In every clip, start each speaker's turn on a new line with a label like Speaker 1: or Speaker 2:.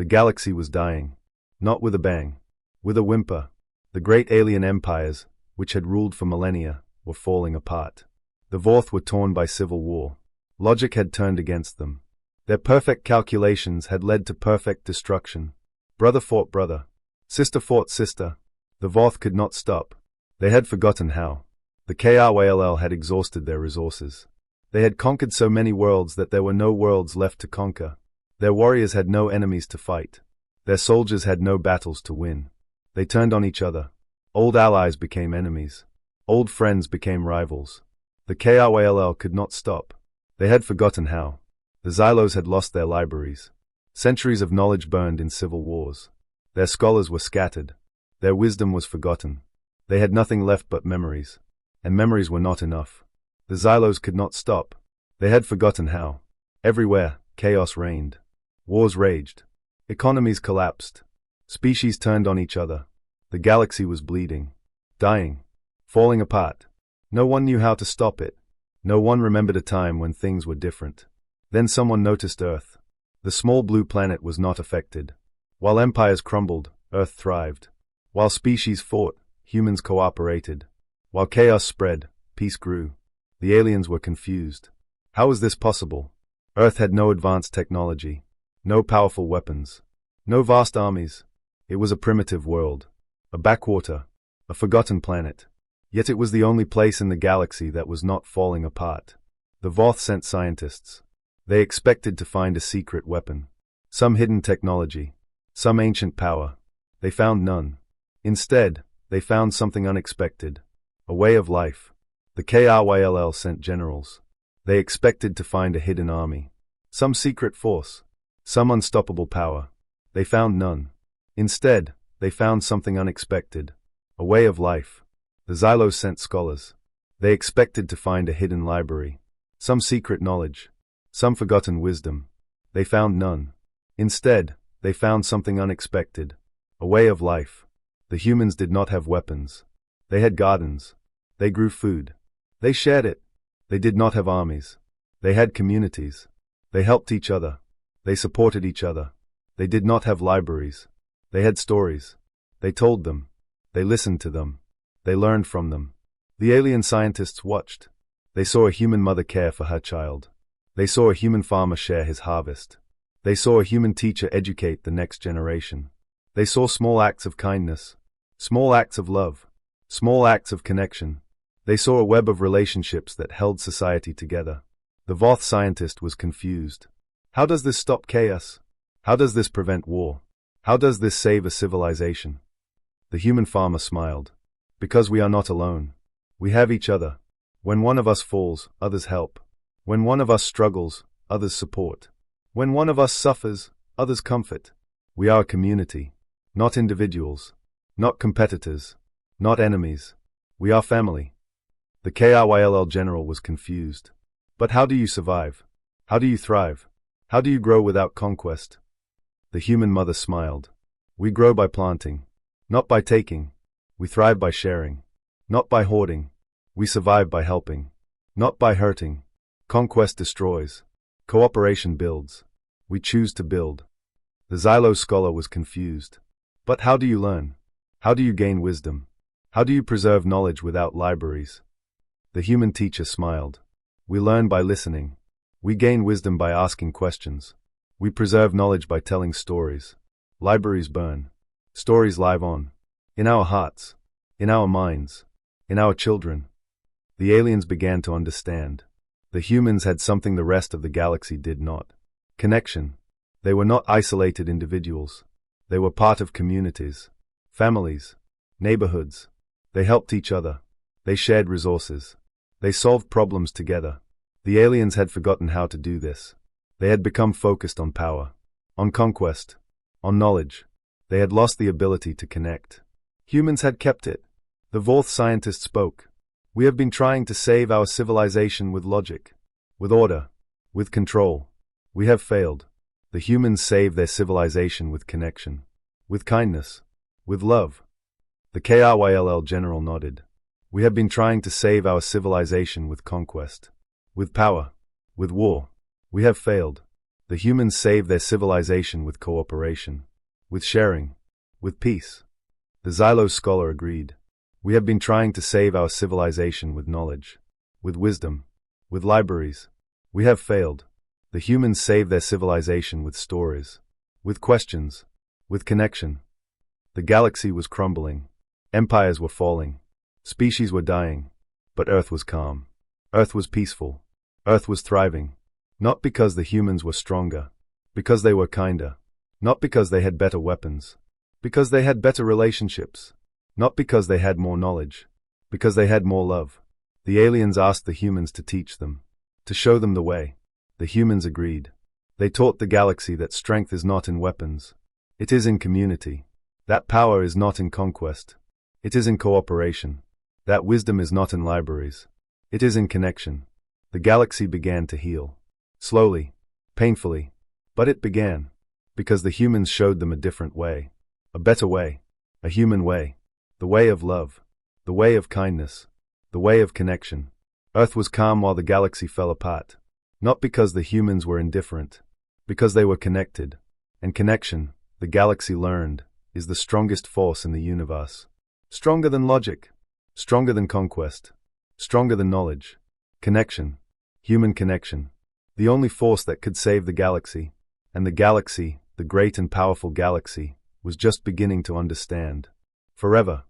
Speaker 1: The galaxy was dying. Not with a bang. With a whimper. The great alien empires, which had ruled for millennia, were falling apart. The Vorth were torn by civil war. Logic had turned against them. Their perfect calculations had led to perfect destruction. Brother fought brother. Sister fought sister. The Vorth could not stop. They had forgotten how. The KRYLL had exhausted their resources. They had conquered so many worlds that there were no worlds left to conquer. Their warriors had no enemies to fight. Their soldiers had no battles to win. They turned on each other. Old allies became enemies. Old friends became rivals. The KRYLL could not stop. They had forgotten how. The Xylos had lost their libraries. Centuries of knowledge burned in civil wars. Their scholars were scattered. Their wisdom was forgotten. They had nothing left but memories. And memories were not enough. The Xylos could not stop. They had forgotten how. Everywhere, chaos reigned. Wars raged. Economies collapsed. Species turned on each other. The galaxy was bleeding. Dying. Falling apart. No one knew how to stop it. No one remembered a time when things were different. Then someone noticed Earth. The small blue planet was not affected. While empires crumbled, Earth thrived. While species fought, humans cooperated. While chaos spread, peace grew. The aliens were confused. How was this possible? Earth had no advanced technology. No powerful weapons. No vast armies. It was a primitive world. A backwater. A forgotten planet. Yet it was the only place in the galaxy that was not falling apart. The Voth sent scientists. They expected to find a secret weapon. Some hidden technology. Some ancient power. They found none. Instead, they found something unexpected. A way of life. The KRYLL sent generals. They expected to find a hidden army. Some secret force. Some unstoppable power. They found none. Instead, they found something unexpected. A way of life. The Xylos sent scholars. They expected to find a hidden library. Some secret knowledge. Some forgotten wisdom. They found none. Instead, they found something unexpected. A way of life. The humans did not have weapons. They had gardens. They grew food. They shared it. They did not have armies. They had communities. They helped each other. They supported each other. They did not have libraries. They had stories. They told them. They listened to them. They learned from them. The alien scientists watched. They saw a human mother care for her child. They saw a human farmer share his harvest. They saw a human teacher educate the next generation. They saw small acts of kindness. Small acts of love. Small acts of connection. They saw a web of relationships that held society together. The Voth scientist was confused. How does this stop chaos? How does this prevent war? How does this save a civilization? The human farmer smiled. Because we are not alone. We have each other. When one of us falls, others help. When one of us struggles, others support. When one of us suffers, others comfort. We are a community. Not individuals. Not competitors. Not enemies. We are family. The KRYLL general was confused. But how do you survive? How do you thrive? How do you grow without conquest? The human mother smiled. We grow by planting. Not by taking. We thrive by sharing. Not by hoarding. We survive by helping. Not by hurting. Conquest destroys. Cooperation builds. We choose to build. The Xylos scholar was confused. But how do you learn? How do you gain wisdom? How do you preserve knowledge without libraries? The human teacher smiled. We learn by listening. We gain wisdom by asking questions. We preserve knowledge by telling stories. Libraries burn. Stories live on. In our hearts. In our minds. In our children. The aliens began to understand. The humans had something the rest of the galaxy did not. Connection. They were not isolated individuals. They were part of communities. Families. Neighborhoods. They helped each other. They shared resources. They solved problems together. The aliens had forgotten how to do this. They had become focused on power. On conquest. On knowledge. They had lost the ability to connect. Humans had kept it. The Vorth scientist spoke. We have been trying to save our civilization with logic. With order. With control. We have failed. The humans saved their civilization with connection. With kindness. With love. The KRYLL general nodded. We have been trying to save our civilization with conquest. With power. With war. We have failed. The humans saved their civilization with cooperation, with sharing, with peace. The Xylos scholar agreed. We have been trying to save our civilization with knowledge, with wisdom, with libraries. We have failed. The humans saved their civilization with stories, with questions, with connection. The galaxy was crumbling. Empires were falling. Species were dying. But Earth was calm. Earth was peaceful. Earth was thriving. Not because the humans were stronger, because they were kinder. Not because they had better weapons, because they had better relationships. Not because they had more knowledge, because they had more love. The aliens asked the humans to teach them, to show them the way. The humans agreed. They taught the galaxy that strength is not in weapons. It is in community. That power is not in conquest. It is in cooperation. That wisdom is not in libraries. It is in connection. The galaxy began to heal. Slowly, painfully, but it began. Because the humans showed them a different way. A better way. A human way. The way of love. The way of kindness. The way of connection. Earth was calm while the galaxy fell apart. Not because the humans were indifferent. Because they were connected. And connection, the galaxy learned, is the strongest force in the universe. Stronger than logic. Stronger than conquest. Stronger than knowledge. Connection. Human connection. The only force that could save the galaxy. And the galaxy, the great and powerful galaxy, was just beginning to understand. Forever.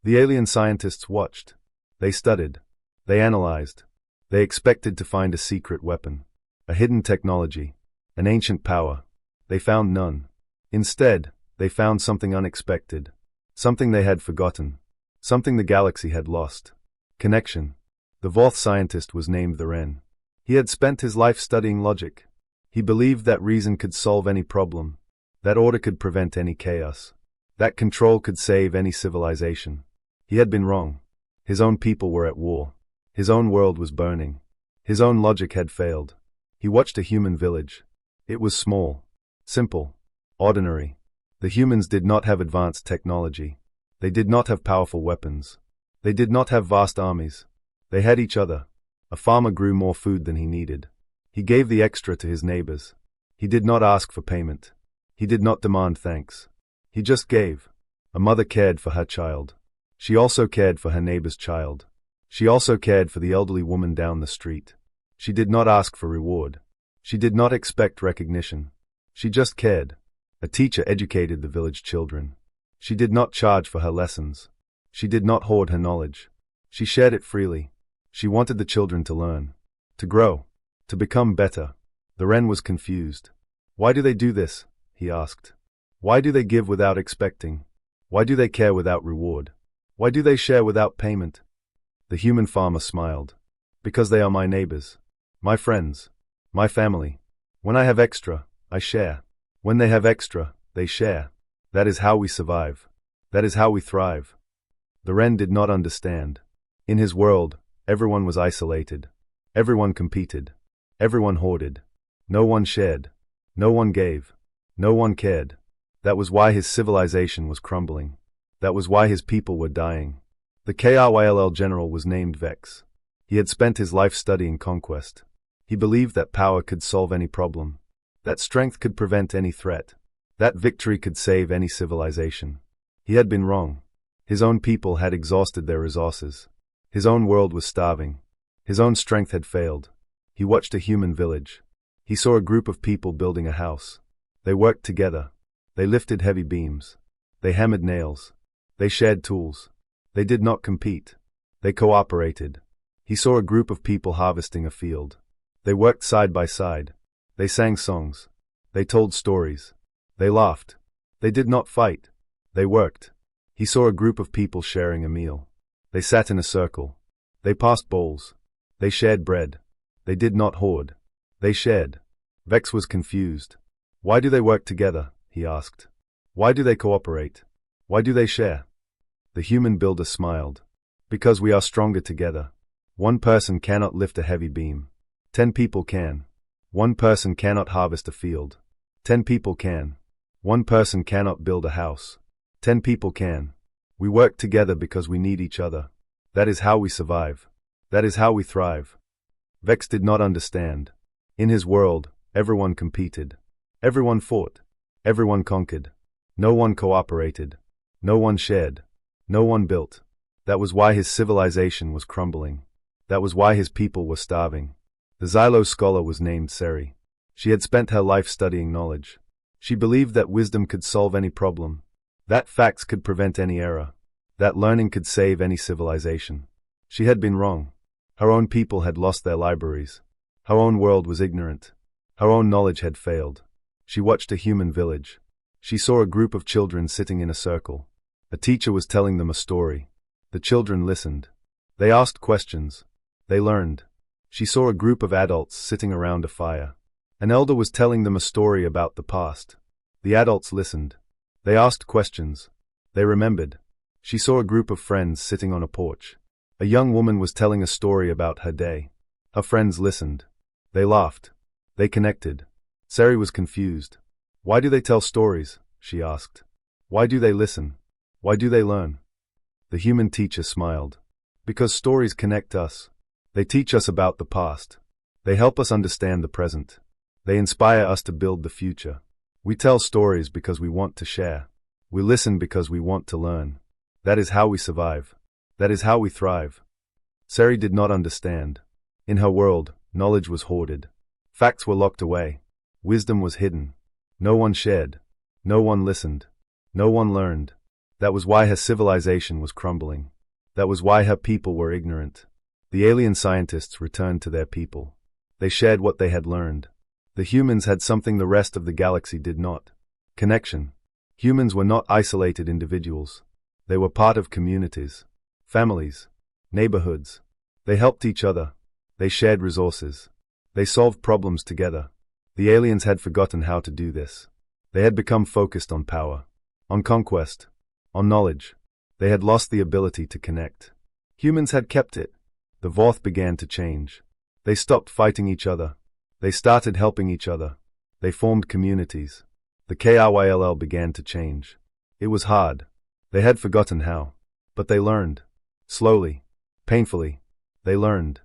Speaker 1: The alien scientists watched. They studied. They analyzed. They expected to find a secret weapon. A hidden technology. An ancient power. They found none. Instead, they found something unexpected. Something they had forgotten. Something the galaxy had lost. Connection. The fourth scientist was named the Wren. He had spent his life studying logic. He believed that reason could solve any problem. That order could prevent any chaos. That control could save any civilization. He had been wrong. His own people were at war. His own world was burning. His own logic had failed. He watched a human village. It was small, simple, ordinary. The humans did not have advanced technology. They did not have powerful weapons. They did not have vast armies. They had each other. A farmer grew more food than he needed. He gave the extra to his neighbors. He did not ask for payment. He did not demand thanks. He just gave. A mother cared for her child. She also cared for her neighbor's child. She also cared for the elderly woman down the street. She did not ask for reward. She did not expect recognition. She just cared. A teacher educated the village children. She did not charge for her lessons. She did not hoard her knowledge. She shared it freely. She wanted the children to learn, to grow, to become better. The Wren was confused. Why do they do this? He asked. Why do they give without expecting? Why do they care without reward? Why do they share without payment? The human farmer smiled. Because they are my neighbors, my friends, my family. When I have extra, I share. When they have extra, they share. That is how we survive. That is how we thrive. The Wren did not understand. In his world, everyone was isolated. Everyone competed. Everyone hoarded. No one shared. No one gave. No one cared. That was why his civilization was crumbling. That was why his people were dying. The KRYLL general was named Vex. He had spent his life studying conquest. He believed that power could solve any problem. That strength could prevent any threat. That victory could save any civilization. He had been wrong. His own people had exhausted their resources. His own world was starving. His own strength had failed. He watched a human village. He saw a group of people building a house. They worked together. They lifted heavy beams. They hammered nails. They shared tools. They did not compete. They cooperated. He saw a group of people harvesting a field. They worked side by side. They sang songs. They told stories. They laughed. They did not fight. They worked. He saw a group of people sharing a meal. They sat in a circle. They passed bowls. They shared bread. They did not hoard. They shared. Vex was confused. Why do they work together? He asked. Why do they cooperate? Why do they share? The human builder smiled. Because we are stronger together. One person cannot lift a heavy beam. 10 people can. One person cannot harvest a field. 10 people can. One person cannot build a house. 10 people can. We work together because we need each other. That is how we survive. That is how we thrive. Vex did not understand. In his world, Everyone competed. Everyone fought. Everyone conquered. No one cooperated. No one shared. No one built. That was why his civilization was crumbling. That was why his people were starving. The Xylo scholar was named Seri. She had spent her life studying knowledge. She believed that wisdom could solve any problem, that facts could prevent any error, that learning could save any civilization. She had been wrong. Her own people had lost their libraries. Her own world was ignorant. Her own knowledge had failed. She watched a human village. She saw a group of children sitting in a circle. A teacher was telling them a story. The children listened. They asked questions. They learned. She saw a group of adults sitting around a fire. An elder was telling them a story about the past. The adults listened. They asked questions. They remembered. She saw a group of friends sitting on a porch. A young woman was telling a story about her day. Her friends listened. They laughed. They connected. Seri was confused. Why do they tell stories? She asked. Why do they listen? Why do they learn? The human teacher smiled. Because stories connect us. They teach us about the past. They help us understand the present. They inspire us to build the future. We tell stories because we want to share. We listen because we want to learn. That is how we survive. That is how we thrive. Seri did not understand. In her world, knowledge was hoarded. Facts were locked away. Wisdom was hidden. No one shared. No one listened. No one learned. That was why her civilization was crumbling. That was why her people were ignorant. The alien scientists returned to their people. They shared what they had learned. The humans had something the rest of the galaxy did not. Connection. Humans were not isolated individuals. They were part of communities, families, neighborhoods. They helped each other. They shared resources. They solved problems together. The aliens had forgotten how to do this. They had become focused on power, on conquest, on knowledge. They had lost the ability to connect. Humans had kept it. The Voth began to change. They stopped fighting each other. They started helping each other. They formed communities. The KRYLL began to change. It was hard. They had forgotten how. But they learned. Slowly. Painfully. They learned.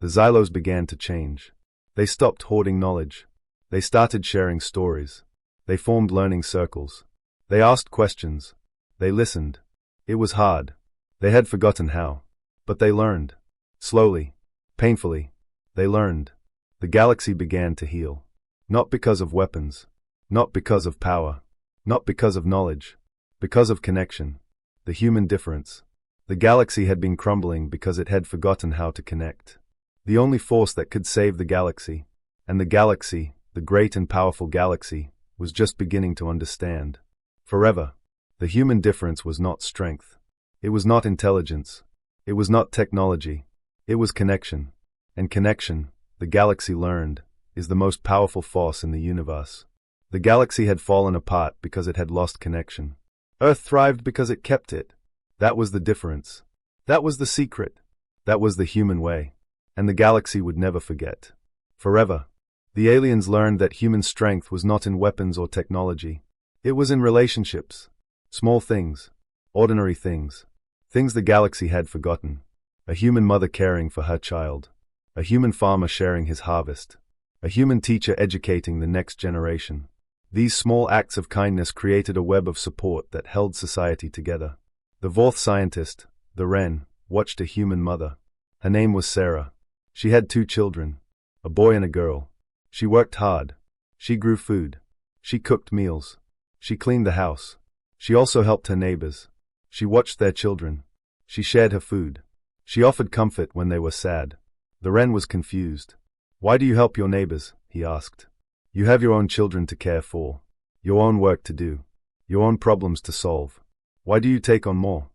Speaker 1: The Xylos began to change. They stopped hoarding knowledge. They started sharing stories. They formed learning circles. They asked questions. They listened. It was hard. They had forgotten how. But they learned. Slowly. Painfully. They learned. The galaxy began to heal. Not because of weapons. Not because of power. Not because of knowledge. Because of connection. The human difference. The galaxy had been crumbling because it had forgotten how to connect. The only force that could save the galaxy, and the galaxy, the great and powerful galaxy, was just beginning to understand. Forever. The human difference was not strength. It was not intelligence. It was not technology. It was connection. And connection, the galaxy learned, is the most powerful force in the universe. The galaxy had fallen apart because it had lost connection. Earth thrived because it kept it. That was the difference. That was the secret. That was the human way. And the galaxy would never forget. Forever. The aliens learned that human strength was not in weapons or technology. It was in relationships. Small things. Ordinary things. Things the galaxy had forgotten. A human mother caring for her child. A human farmer sharing his harvest. A human teacher educating the next generation. These small acts of kindness created a web of support that held society together. The Voth scientist, the Wren, watched a human mother. Her name was Sarah. She had 2 children, a boy and a girl. She worked hard. She grew food. She cooked meals. She cleaned the house. She also helped her neighbors. She watched their children. She shared her food. She offered comfort when they were sad. The Wren was confused. Why do you help your neighbors? He asked. You have your own children to care for, your own work to do, your own problems to solve. Why do you take on more?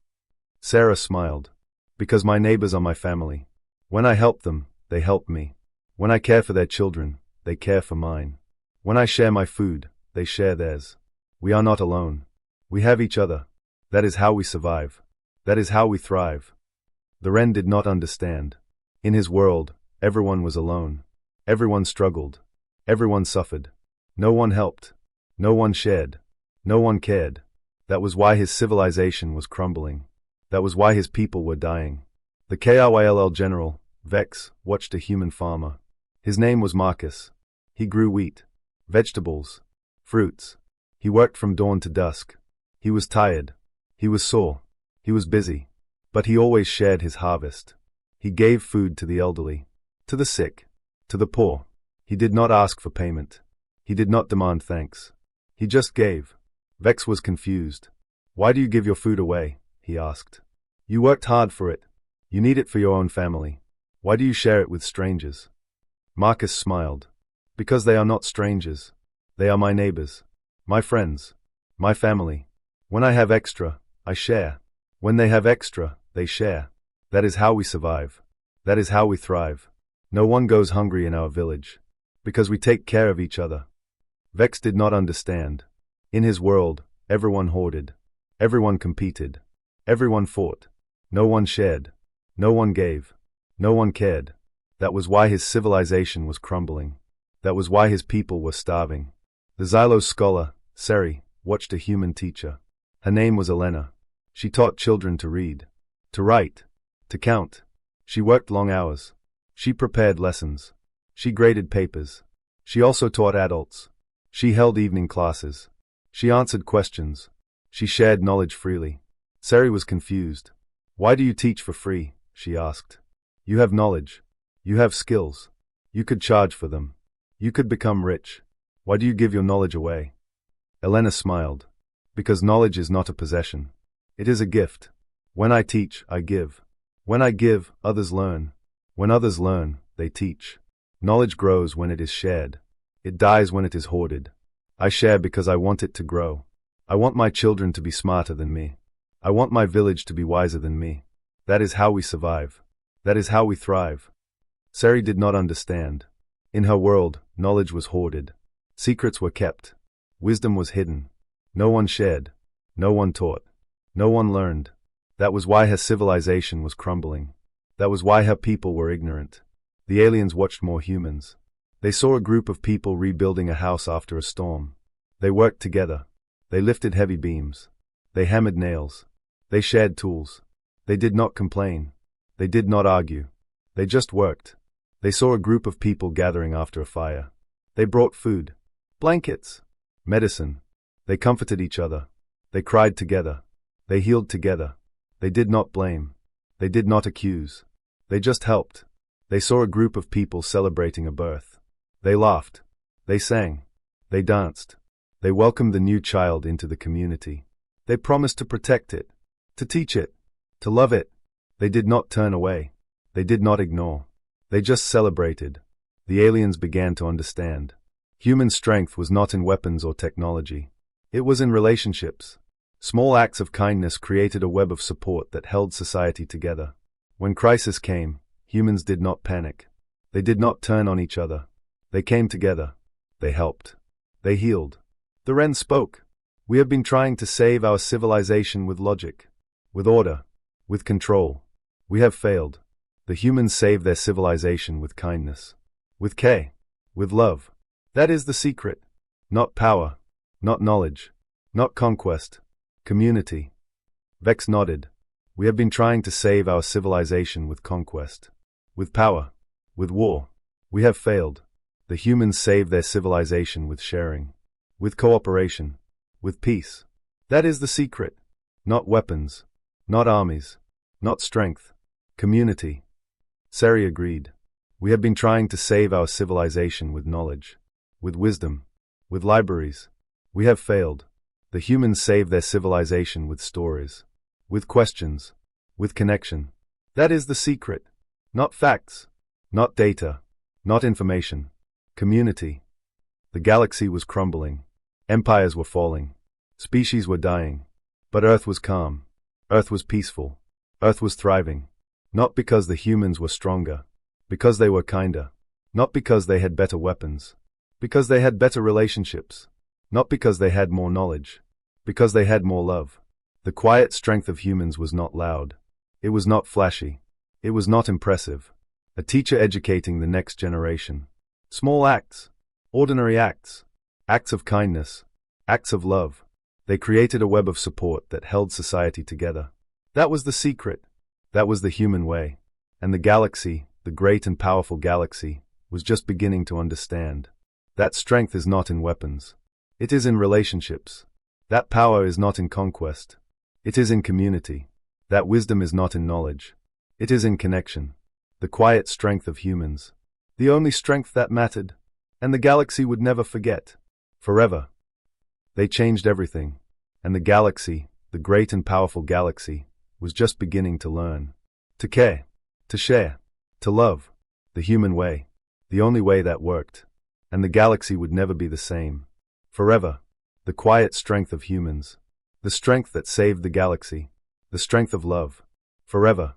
Speaker 1: Sarah smiled. Because my neighbors are my family. When I help them, they help me. When I care for their children, they care for mine. When I share my food, they share theirs. We are not alone. We have each other. That is how we survive. That is how we thrive. The Wren did not understand. In his world, everyone was alone. Everyone struggled. Everyone suffered. No one helped. No one shared. No one cared. That was why his civilization was crumbling. That was why his people were dying. The KRYLL general, Vex, watched a human farmer. His name was Marcus. He grew wheat, vegetables, fruits. He worked from dawn to dusk. He was tired. He was sore. He was busy. But he always shared his harvest. He gave food to the elderly, to the sick, to the poor. He did not ask for payment. He did not demand thanks. He just gave. Vex was confused. Why do you give your food away? He asked. You worked hard for it. You need it for your own family. Why do you share it with strangers? Marcus smiled. Because they are not strangers. They are my neighbors, my friends, my family. When I have extra, I share. When they have extra, they share. That is how we survive. That is how we thrive. No one goes hungry in our village. Because we take care of each other. Vex did not understand. In his world, everyone hoarded. Everyone competed. Everyone fought. No one shared. No one gave. No one cared. That was why his civilization was crumbling. That was why his people were starving. The Xylos scholar, Seri, watched a human teacher. Her name was Elena. She taught children to read, to write, to count. She worked long hours. She prepared lessons. She graded papers. She also taught adults. She held evening classes. She answered questions. She shared knowledge freely. Seri was confused. Why do you teach for free? She asked. You have knowledge. You have skills. You could charge for them. You could become rich. Why do you give your knowledge away? Elena smiled. Because knowledge is not a possession. It is a gift. When I teach, I give. When I give, others learn. When others learn, they teach. Knowledge grows when it is shared. It dies when it is hoarded. I share because I want it to grow. I want my children to be smarter than me. I want my village to be wiser than me. That is how we survive. That is how we thrive. Seri did not understand. In her world, knowledge was hoarded. Secrets were kept. Wisdom was hidden. No one shared. No one taught. No one learned. That was why her civilization was crumbling. That was why her people were ignorant. The aliens watched more humans. They saw a group of people rebuilding a house after a storm. They worked together. They lifted heavy beams. They hammered nails. They shared tools. They did not complain. They did not argue. They just worked. They saw a group of people gathering after a fire. They brought food, blankets, medicine. They comforted each other. They cried together. They healed together. They did not blame. They did not accuse. They just helped. They saw a group of people celebrating a birth. They laughed. They sang. They danced. They welcomed the new child into the community. They promised to protect it, to teach it, to love it. They did not turn away. They did not ignore. They just celebrated. The aliens began to understand. Human strength was not in weapons or technology. It was in relationships. Small acts of kindness created a web of support that held society together. When crisis came, humans did not panic. They did not turn on each other. They came together. They helped. They healed. The Wren spoke. We have been trying to save our civilization with logic, with order, with control. We have failed. The humans saved their civilization with kindness, with care, with love. That is the secret. Not power, not knowledge, not conquest. Community. Vex nodded. We have been trying to save our civilization with conquest, with power, with war. We have failed. The humans saved their civilization with sharing, with cooperation, with peace. That is the secret. Not weapons, not armies, not strength. Community. Seri agreed. We have been trying to save our civilization with knowledge, with wisdom, with libraries. We have failed. The humans saved their civilization with stories, with questions, with connection. That is the secret. Not facts, not data, not information. Community. The galaxy was crumbling. Empires were falling. Species were dying. But Earth was calm. Earth was peaceful. Earth was thriving. Not because the humans were stronger. Because they were kinder. Not because they had better weapons. Because they had better relationships. Not because they had more knowledge. Because they had more love. The quiet strength of humans was not loud. It was not flashy. It was not impressive. A teacher educating the next generation. Small acts. Ordinary acts. Acts of kindness. Acts of love. They created a web of support that held society together. That was the secret. That was the human way. And the galaxy, the great and powerful galaxy, was just beginning to understand. That strength is not in weapons. It is in relationships. That power is not in conquest. It is in community. That wisdom is not in knowledge. It is in connection. The quiet strength of humans. The only strength that mattered. And the galaxy would never forget. Forever. They changed everything. And the galaxy, the great and powerful galaxy, was just beginning to learn. To care. To share. To love. The human way. The only way that worked. And the galaxy would never be the same. Forever. The quiet strength of humans. The strength that saved the galaxy. The strength of love. Forever.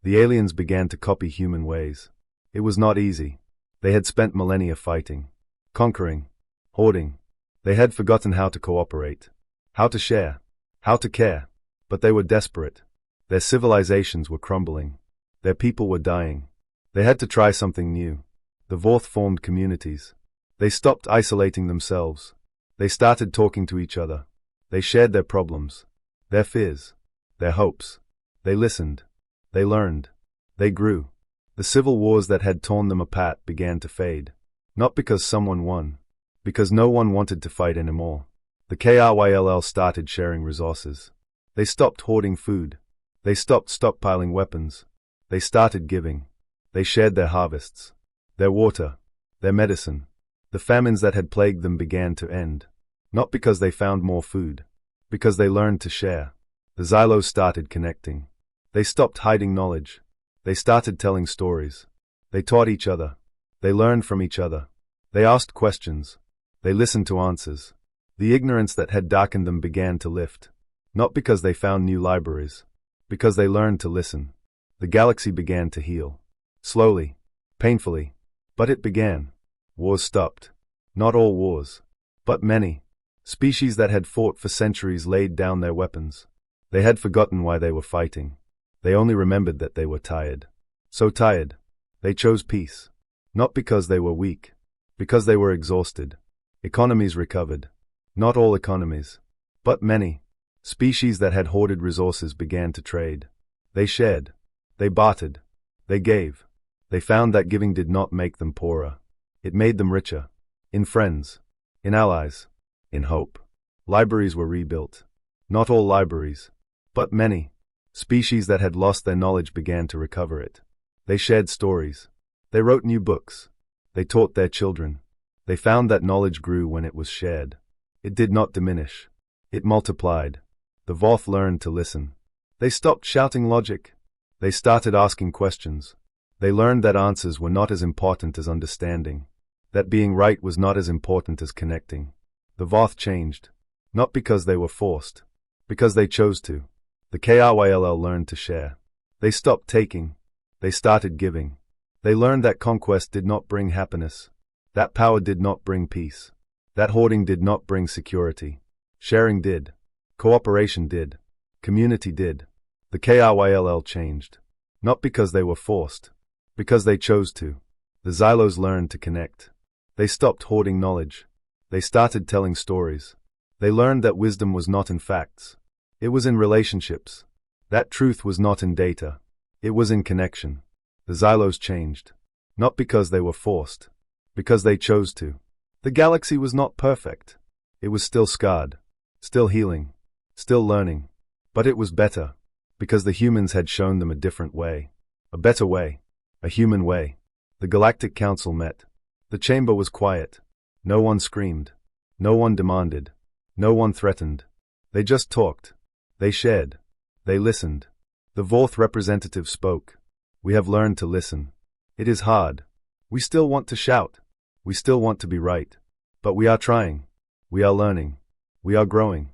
Speaker 1: The aliens began to copy human ways. It was not easy. They had spent millennia fighting, conquering, hoarding. They had forgotten how to cooperate, how to share, how to care. But they were desperate. Their civilizations were crumbling. Their people were dying. They had to try something new. The Vorth formed communities. They stopped isolating themselves. They started talking to each other. They shared their problems, their fears, their hopes. They listened. They learned. They grew. The civil wars that had torn them apart began to fade. Not because someone won. Because no one wanted to fight anymore. The KRYLL started sharing resources. They stopped hoarding food. They stopped stockpiling weapons. They started giving. They shared their harvests, their water, their medicine. The famines that had plagued them began to end. Not because they found more food. Because they learned to share. The Xylos started connecting. They stopped hiding knowledge. They started telling stories. They taught each other. They learned from each other. They asked questions. They listened to answers. The ignorance that had darkened them began to lift. Not because they found new libraries. Because they learned to listen. The galaxy began to heal. Slowly. Painfully. But it began. Wars stopped. Not all wars. But many. Species that had fought for centuries laid down their weapons. They had forgotten why they were fighting. They only remembered that they were tired. So tired. They chose peace. Not because they were weak. Because they were exhausted. Economies recovered. Not all economies. But many. Species that had hoarded resources began to trade. They shared. They bartered. They gave. They found that giving did not make them poorer. It made them richer. In friends. In allies. In hope. Libraries were rebuilt. Not all libraries. But many. Species that had lost their knowledge began to recover it. They shared stories. They wrote new books. They taught their children. They found that knowledge grew when it was shared. It did not diminish. It multiplied. The Voth learned to listen. They stopped shouting logic. They started asking questions. They learned that answers were not as important as understanding. That being right was not as important as connecting. The Voth changed. Not because they were forced. Because they chose to. The KRYLL learned to share. They stopped taking. They started giving. They learned that conquest did not bring happiness. That power did not bring peace. That hoarding did not bring security. Sharing did. Cooperation did. Community did. The KRYLL changed. Not because they were forced. Because they chose to. The Xylos learned to connect. They stopped hoarding knowledge. They started telling stories. They learned that wisdom was not in facts. It was in relationships. That truth was not in data. It was in connection. The Xylos changed. Not because they were forced. Because they chose to. The galaxy was not perfect. It was still scarred. Still healing. Still learning. But it was better. Because the humans had shown them a different way. A better way. A human way. The Galactic Council met. The chamber was quiet. No one screamed. No one demanded. No one threatened. They just talked. They shared. They listened. The Vorth representative spoke. We have learned to listen. It is hard. We still want to shout. We still want to be right. But we are trying. We are learning. We are growing.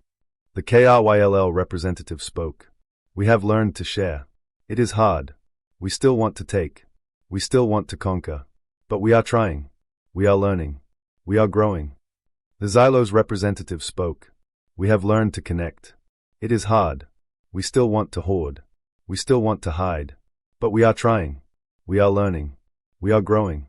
Speaker 1: The KRYLL representative spoke. We have learned to share. It is hard. We still want to take. We still want to conquer. But we are trying. We are learning. We are growing. The Xylos representative spoke. We have learned to connect. It is hard. We still want to hoard. We still want to hide. But we are trying. We are learning. We are growing.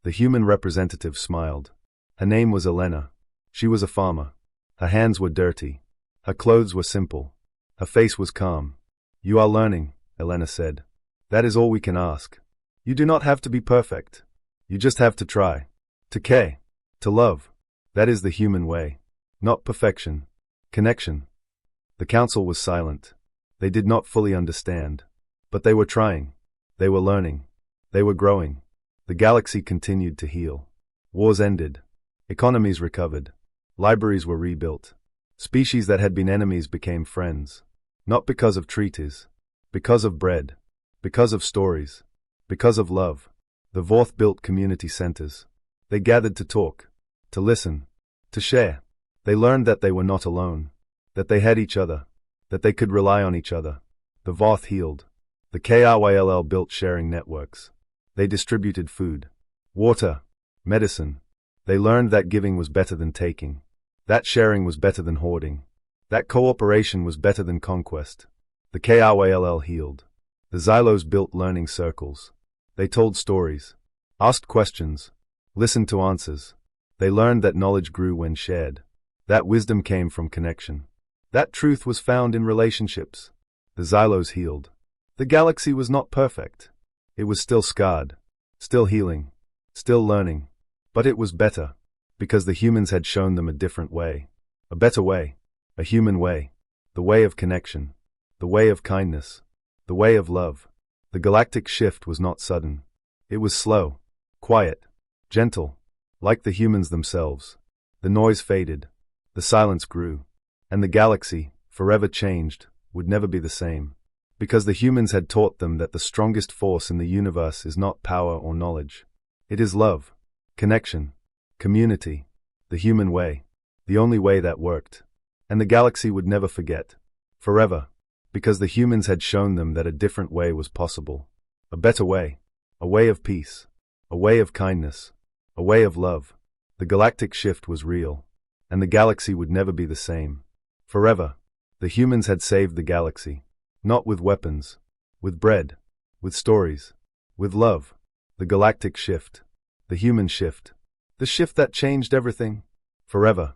Speaker 1: The human representative smiled. Her name was Elena. She was a farmer. Her hands were dirty. Her clothes were simple. Her face was calm. You are learning, Elena said. That is all we can ask. You do not have to be perfect. You just have to try. To care. To To love. That is the human way. Not perfection. Connection. The council was silent. They did not fully understand. But they were trying. They were learning. They were growing. The galaxy continued to heal. Wars ended. Economies recovered. Libraries were rebuilt. Species that had been enemies became friends. Not because of treaties. Because of bread. Because of stories. Because of love. The Vorth built community centers. They gathered to talk. To listen. To share. They learned that they were not alone. That they had each other. That they could rely on each other. The Vorth healed. The KRYLL built sharing networks. They distributed food. Water. Medicine. They learned that giving was better than taking. That sharing was better than hoarding. That cooperation was better than conquest. The KRYLL healed. The Xylos built learning circles. They told stories. Asked questions. Listened to answers. They learned that knowledge grew when shared. That wisdom came from connection. That truth was found in relationships. The Xylos healed. The galaxy was not perfect. It was still scarred. Still healing. Still learning. But it was better. Because the humans had shown them a different way. A better way. A human way. The way of connection. The way of kindness. The way of love. The galactic shift was not sudden. It was slow. Quiet. Gentle. Like the humans themselves. The noise faded. The silence grew. And the galaxy, forever changed, would never be the same. Because the humans had taught them that the strongest force in the universe is not power or knowledge. It is love. Connection. Community. The human way. The only way that worked. And the galaxy would never forget. Forever. Because the humans had shown them that a different way was possible. A better way. A way of peace. A way of kindness. A way of love. The galactic shift was real. And the galaxy would never be the same. Forever. The humans had saved the galaxy. Not with weapons. With bread. With stories. With love. The galactic shift. The human shift. The shift that changed everything. Forever.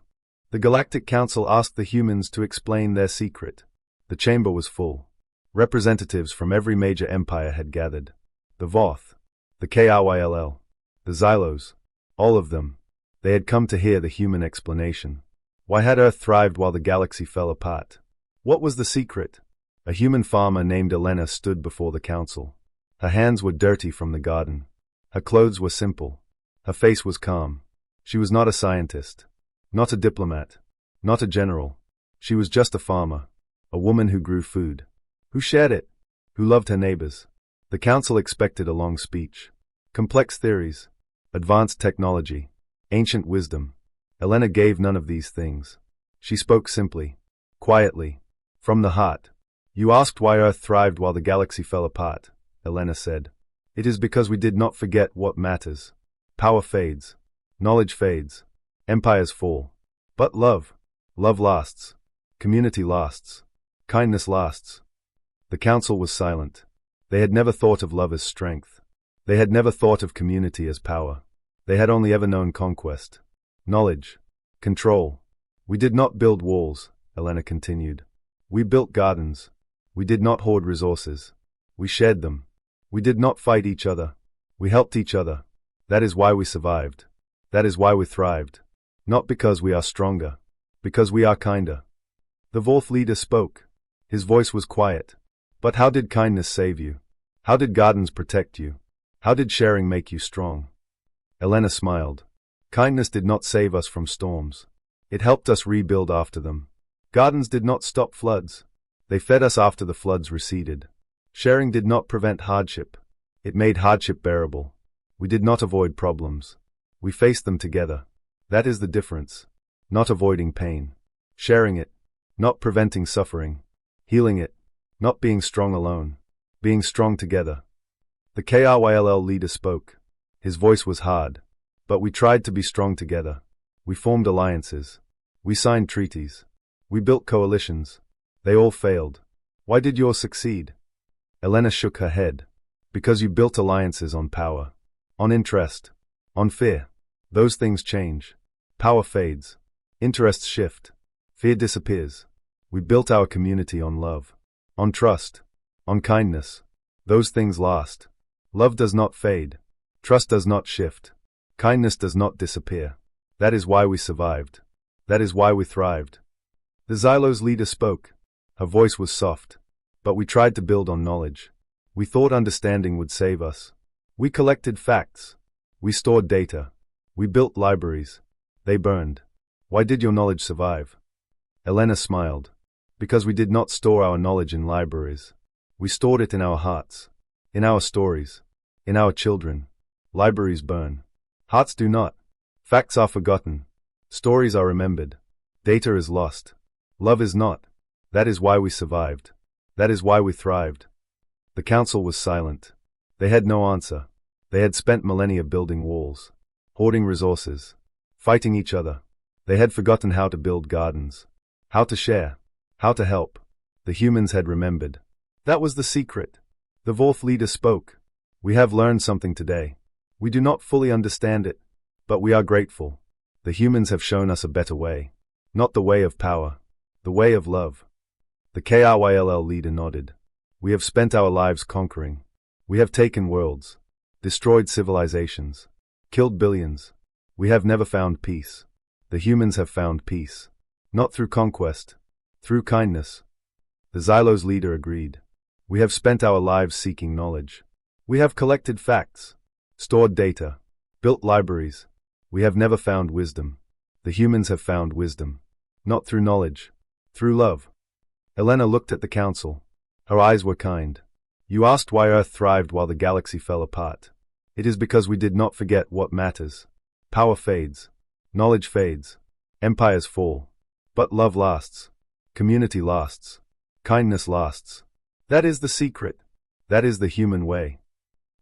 Speaker 1: The Galactic Council asked the humans to explain their secret. The chamber was full. Representatives from every major empire had gathered. The Voth. The KRYLL. The Xylos. All of them. They had come to hear the human explanation. Why had Earth thrived while the galaxy fell apart? What was the secret? A human farmer named Elena stood before the council. Her hands were dirty from the garden. Her clothes were simple. Her face was calm. She was not a scientist. Not a diplomat. Not a general. She was just a farmer. A woman who grew food. Who shared it. Who loved her neighbors. The council expected a long speech. Complex theories. Advanced technology. Ancient wisdom. Elena gave none of these things. She spoke simply. Quietly. From the heart. You asked why Earth thrived while the galaxy fell apart, Elena said. It is because we did not forget what matters. Power fades. Knowledge fades. Empires fall. But love. Love lasts. Community lasts. Kindness lasts. The council was silent. They had never thought of love as strength. They had never thought of community as power. They had only ever known conquest. Knowledge. Control. We did not build walls, Elena continued. We built gardens. We did not hoard resources. We shared them. We did not fight each other. We helped each other. That is why we survived. That is why we thrived. Not because we are stronger. Because we are kinder. The Vorth leader spoke. His voice was quiet. But how did kindness save you? How did gardens protect you? How did sharing make you strong? Elena smiled. Kindness did not save us from storms. It helped us rebuild after them. Gardens did not stop floods. They fed us after the floods receded. Sharing did not prevent hardship. It made hardship bearable. We did not avoid problems. We faced them together. That is the difference. Not avoiding pain. Sharing it. Not preventing suffering. Healing it. Not being strong alone. Being strong together. The KRYLL leader spoke. His voice was hard. But we tried to be strong together. We formed alliances. We signed treaties. We built coalitions. They all failed. Why did yours succeed? Elena shook her head. Because you built alliances on power. On interest. On fear. Those things change. Power fades. Interests shift. Fear disappears. We built our community on love. On trust. On kindness. Those things last. Love does not fade. Trust does not shift. Kindness does not disappear. That is why we survived. That is why we thrived. The Xylo's leader spoke. Her voice was soft. But we tried to build on knowledge. We thought understanding would save us. We collected facts. We stored data. We built libraries. They burned. Why did your knowledge survive? Elena smiled. Because we did not store our knowledge in libraries. We stored it in our hearts. In our stories. In our children. Libraries burn. Hearts do not. Facts are forgotten. Stories are remembered. Data is lost. Love is not. That is why we survived. That is why we thrived. The council was silent. They had no answer. They had spent millennia building walls, hoarding resources, fighting each other. They had forgotten how to build gardens, how to share, how to help. The humans had remembered. That was the secret. The Vorth leader spoke. We have learned something today. We do not fully understand it, but we are grateful. The humans have shown us a better way. Not the way of power, the way of love. The KRYLL leader nodded. We have spent our lives conquering. We have taken worlds, destroyed civilizations, killed billions. We have never found peace. The humans have found peace. Not through conquest, through kindness. The Xylo's leader agreed. We have spent our lives seeking knowledge. We have collected facts, stored data, built libraries. We have never found wisdom. The humans have found wisdom. Not through knowledge, through love. Elena looked at the council. Her eyes were kind. You asked why Earth thrived while the galaxy fell apart. It is because we did not forget what matters. Power fades. Knowledge fades. Empires fall. But love lasts. Community lasts. Kindness lasts. That is the secret. That is the human way.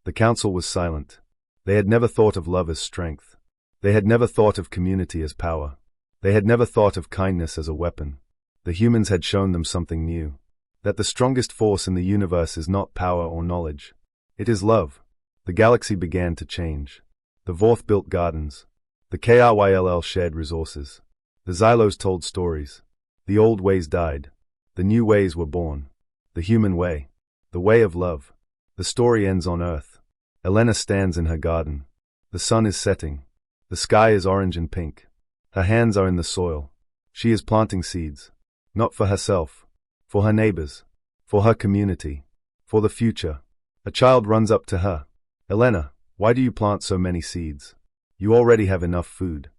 Speaker 1: The council was silent. They had never thought of love as strength. They had never thought of community as power. They had never thought of kindness as a weapon. The humans had shown them something new. That the strongest force in the universe is not power or knowledge. It is love. The galaxy began to change. The Vorth built gardens. The KRYLL shared resources. The Xylos told stories. The old ways died. The new ways were born. The human way. The way of love. The story ends on Earth. Elena stands in her garden. The sun is setting. The sky is orange and pink. Her hands are in the soil. She is planting seeds. Not for herself. For her neighbors. For her community. For the future. A child runs up to her. Elena, why do you plant so many seeds? You already have enough food.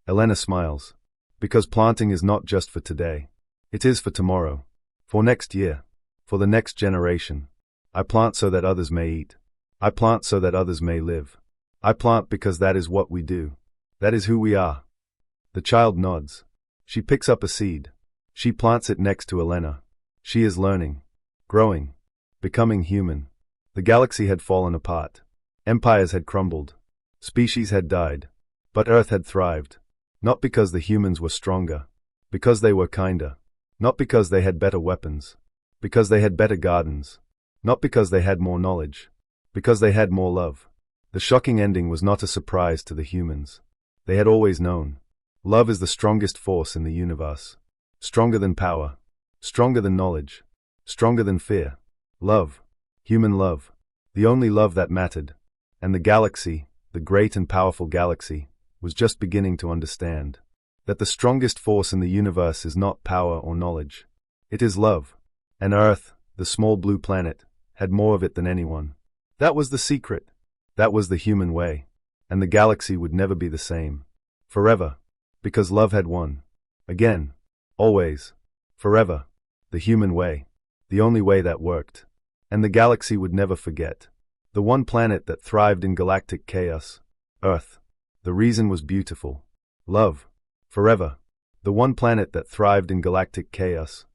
Speaker 1: Elena smiles. Because planting is not just for today. It is for tomorrow. For next year. For the next generation. I plant so that others may eat. I plant so that others may live. I plant because that is what we do. That is who we are. The child nods. She picks up a seed. She plants it next to Elena. She is learning. Growing. Becoming human. The galaxy had fallen apart. Empires had crumbled. Species had died. But Earth had thrived. Not because the humans were stronger. Because they were kinder. Not because they had better weapons. Because they had better gardens. Not because they had more knowledge. Because they had more love. The shocking ending was not a surprise to the humans. They had always known. Love is the strongest force in the universe. Stronger than power. Stronger than knowledge. Stronger than fear. Love. Human love. The only love that mattered. And the galaxy, the great and powerful galaxy, was just beginning to understand that the strongest force in the universe is not power or knowledge. It is love. And Earth, the small blue planet, had more of it than anyone. That was the secret. That was the human way. And the galaxy would never be the same. Forever. Because love had won. Again. Always. Forever. The human way. The only way that worked. And the galaxy would never forget. The one planet that thrived in galactic chaos. Earth. The reason was beautiful. Love. Forever. The one planet that thrived in galactic chaos.